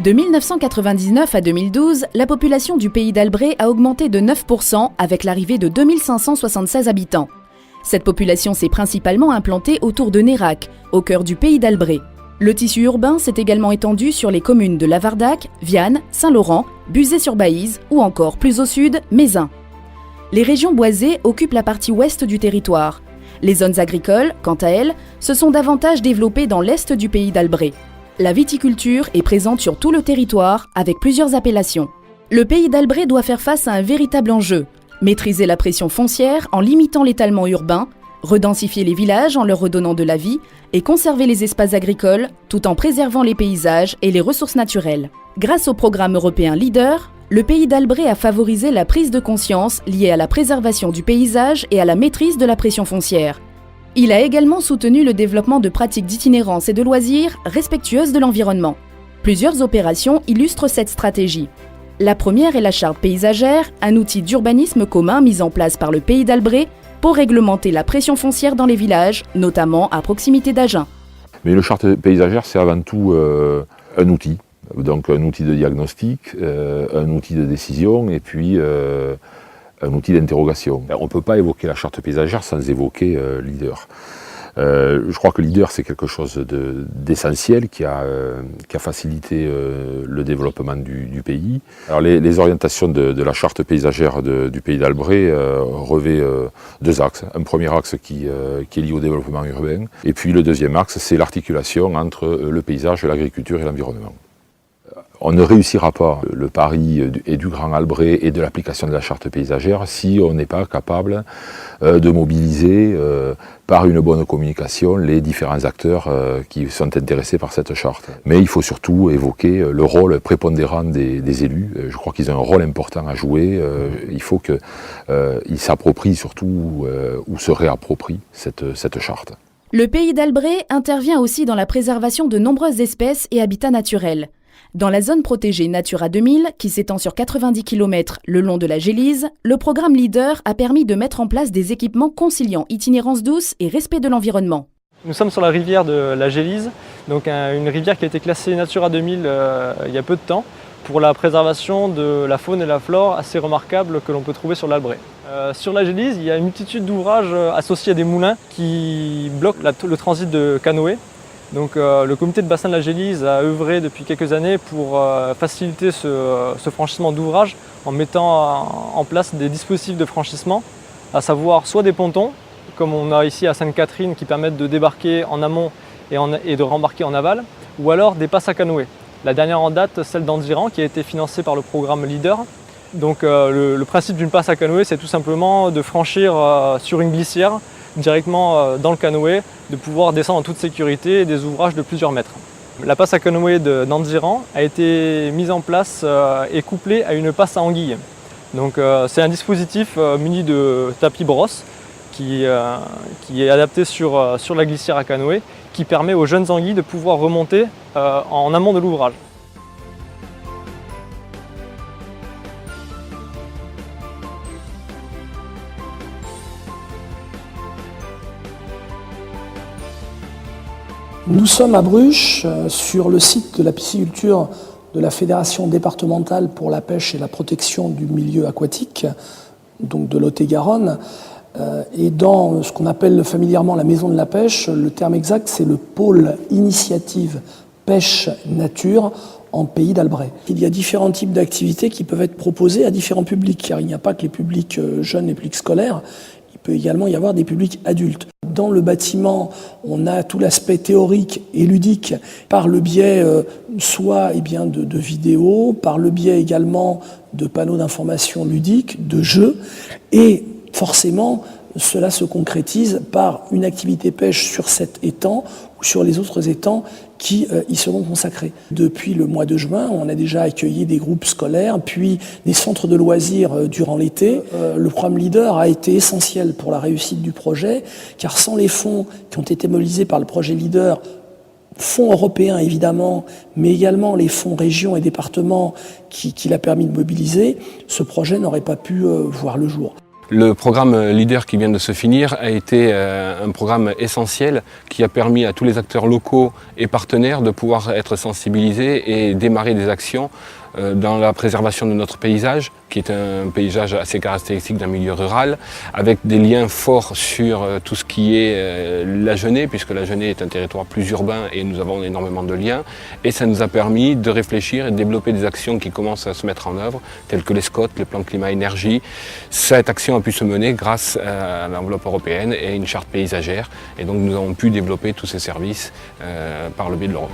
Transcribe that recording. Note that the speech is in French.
De 1999 à 2012, la population du pays d'Albret a augmenté de 9% avec l'arrivée de 2576 habitants. Cette population s'est principalement implantée autour de Nérac, au cœur du pays d'Albret. Le tissu urbain s'est également étendu sur les communes de Lavardac, Vianne, Saint-Laurent, Buzet-sur-Baïse ou encore plus au sud, Mézin. Les régions boisées occupent la partie ouest du territoire. Les zones agricoles, quant à elles, se sont davantage développées dans l'est du pays d'Albret. La viticulture est présente sur tout le territoire avec plusieurs appellations. Le pays d'Albret doit faire face à un véritable enjeu. Maîtriser la pression foncière en limitant l'étalement urbain, redensifier les villages en leur redonnant de la vie et conserver les espaces agricoles tout en préservant les paysages et les ressources naturelles. Grâce au programme européen LEADER, le pays d'Albret a favorisé la prise de conscience liée à la préservation du paysage et à la maîtrise de la pression foncière. Il a également soutenu le développement de pratiques d'itinérance et de loisirs respectueuses de l'environnement. Plusieurs opérations illustrent cette stratégie. La première est la charte paysagère, un outil d'urbanisme commun mis en place par le pays d'Albret pour réglementer la pression foncière dans les villages, notamment à proximité d'Agen. Mais le charte paysagère, c'est avant tout un outil. Donc un outil de diagnostic, un outil de décision et puis un outil d'interrogation. On ne peut pas évoquer la charte paysagère sans évoquer LEADER. Je crois que LEADER, c'est quelque chose d'essentiel qui a facilité le développement du pays. Alors les orientations de la charte paysagère du pays d'Albret revêt deux axes. Un premier axe qui est lié au développement urbain, et puis le deuxième axe, c'est l'articulation entre le paysage, l'agriculture et l'environnement. On ne réussira pas le pari du Grand Albret et de l'application de la charte paysagère si on n'est pas capable de mobiliser par une bonne communication les différents acteurs qui sont intéressés par cette charte. Mais il faut surtout évoquer le rôle prépondérant des élus. Je crois qu'ils ont un rôle important à jouer. Il faut qu'ils s'approprient surtout ou se réapproprient cette charte. Le pays d'Albret intervient aussi dans la préservation de nombreuses espèces et habitats naturels. Dans la zone protégée Natura 2000, qui s'étend sur 90 km le long de la Gélise, le programme LEADER a permis de mettre en place des équipements conciliant itinérance douce et respect de l'environnement. Nous sommes sur la rivière de la Gélise, donc une rivière qui a été classée Natura 2000 il y a peu de temps pour la préservation de la faune et la flore assez remarquables que l'on peut trouver sur l'Albret. Sur la Gélise, il y a une multitude d'ouvrages associés à des moulins qui bloquent le transit de canoës. Donc le comité de bassin de la Gélise a œuvré depuis quelques années pour faciliter ce franchissement d'ouvrage en mettant en place des dispositifs de franchissement, à savoir soit des pontons, comme on a ici à Sainte-Catherine, qui permettent de débarquer en amont et de rembarquer en aval, ou alors des passes à canoë. La dernière en date, celle d'Andiran, qui a été financée par le programme LEADER. Donc le principe d'une passe à canoë, c'est tout simplement de franchir sur une glissière directement dans le canoë, de pouvoir descendre en toute sécurité des ouvrages de plusieurs mètres. La passe à canoë d'Andiran a été mise en place et couplée à une passe à anguille. Donc c'est un dispositif muni de tapis brosse qui est adapté sur la glissière à canoë, qui permet aux jeunes anguilles de pouvoir remonter en amont de l'ouvrage. Nous sommes à Bruches, sur le site de la pisciculture de la Fédération départementale pour la pêche et la protection du milieu aquatique, donc de Lot-et-Garonne. Et dans ce qu'on appelle familièrement la maison de la pêche, le terme exact c'est le pôle initiative pêche nature en pays d'Albret. Il y a différents types d'activités qui peuvent être proposées à différents publics, car il n'y a pas que les publics jeunes, les publics scolaires, il peut également y avoir des publics adultes. Dans le bâtiment, on a tout l'aspect théorique et ludique par le biais soit de vidéos, par le biais également de panneaux d'information ludiques, de jeux, et forcément cela se concrétise par une activité pêche sur cet étang ou sur les autres étangs qui y seront consacrés. Depuis le mois de juin, on a déjà accueilli des groupes scolaires, puis des centres de loisirs durant l'été. Le programme LEADER a été essentiel pour la réussite du projet, car sans les fonds qui ont été mobilisés par le projet LEADER, fonds européens évidemment, mais également les fonds régions et départements qu'il a permis de mobiliser, ce projet n'aurait pas pu voir le jour. Le programme LEADER qui vient de se finir a été un programme essentiel qui a permis à tous les acteurs locaux et partenaires de pouvoir être sensibilisés et démarrer des actions dans la préservation de notre paysage, qui est un paysage assez caractéristique d'un milieu rural, avec des liens forts sur tout ce qui est la Genée, puisque la Genée est un territoire plus urbain et nous avons énormément de liens. Et ça nous a permis de réfléchir et de développer des actions qui commencent à se mettre en œuvre, telles que les SCOT, les plans climat-énergie. Cette action a pu se mener grâce à l'enveloppe européenne et à une charte paysagère. Et donc nous avons pu développer tous ces services par le biais de l'Europe.